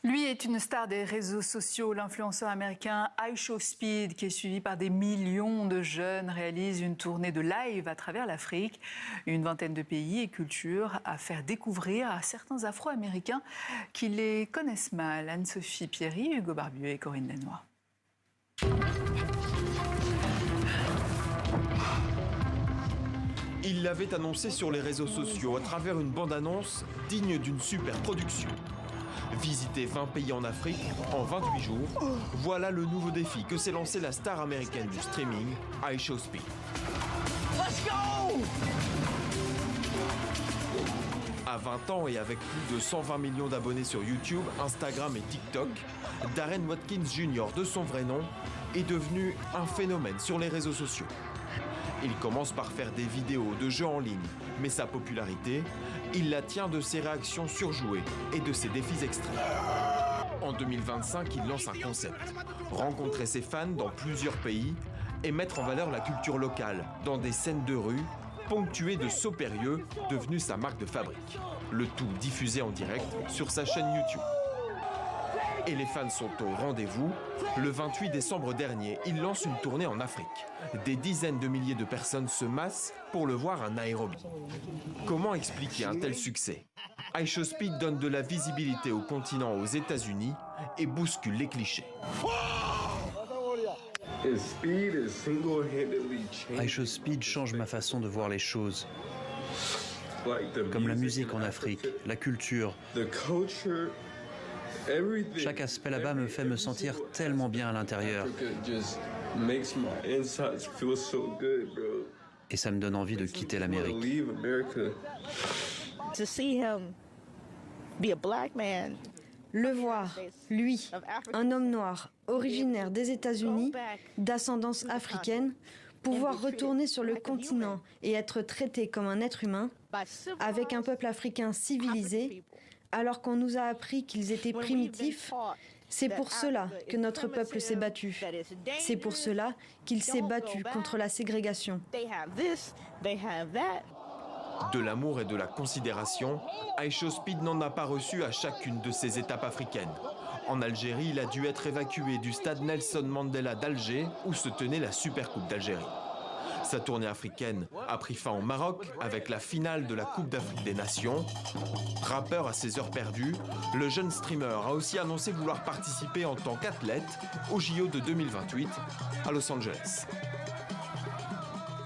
Lui est une star des réseaux sociaux. L'influenceur américain iShowSpeed, qui est suivi par des millions de jeunes, réalise une tournée de live à travers l'Afrique. Une vingtaine de pays et cultures à faire découvrir à certains Afro-Américains qui les connaissent mal. Anne-Sophie Pierry, Hugo Barbieux et Corinne Lenoir. Il l'avait annoncé sur les réseaux sociaux à travers une bande-annonce digne d'une super production. Visiter 20 pays en Afrique en 28 jours, voilà le nouveau défi que s'est lancé la star américaine du streaming, iShowSpeed. Let's go! À 20 ans et avec plus de 120 millions d'abonnés sur YouTube, Instagram et TikTok, Darren Watkins Jr., de son vrai nom, est devenu un phénomène sur les réseaux sociaux. Il commence par faire des vidéos de jeux en ligne, mais sa popularité, il la tient de ses réactions surjouées et de ses défis extrêmes. En 2025, il lance un concept, rencontrer ses fans dans plusieurs pays et mettre en valeur la culture locale dans des scènes de rue ponctuées de sauts périlleux devenus sa marque de fabrique. Le tout diffusé en direct sur sa chaîne YouTube. Et les fans sont au rendez-vous. Le 28 décembre dernier, il lance une tournée en Afrique. Des dizaines de milliers de personnes se massent pour le voir à Nairobi. Comment expliquer un tel succès? iShowSpeed donne de la visibilité au continent aux États-Unis et bouscule les clichés. iShowSpeed change ma façon de voir les choses. Comme la musique en Afrique, la culture. Chaque aspect là-bas me fait me sentir tellement bien à l'intérieur. Et ça me donne envie de quitter l'Amérique. Le voir, lui, un homme noir, originaire des États-Unis, d'ascendance africaine, pouvoir retourner sur le continent et être traité comme un être humain, avec un peuple africain civilisé, alors qu'on nous a appris qu'ils étaient primitifs, c'est pour cela que notre peuple s'est battu. C'est pour cela qu'il s'est battu contre la ségrégation. De l'amour et de la considération, iShowSpeed n'en a pas reçu à chacune de ces étapes africaines. En Algérie, il a dû être évacué du stade Nelson Mandela d'Alger, où se tenait la Supercoupe d'Algérie. Sa tournée africaine a pris fin au Maroc avec la finale de la Coupe d'Afrique des Nations. Rappeur à ses heures perdues, le jeune streamer a aussi annoncé vouloir participer en tant qu'athlète au JO de 2028 à Los Angeles.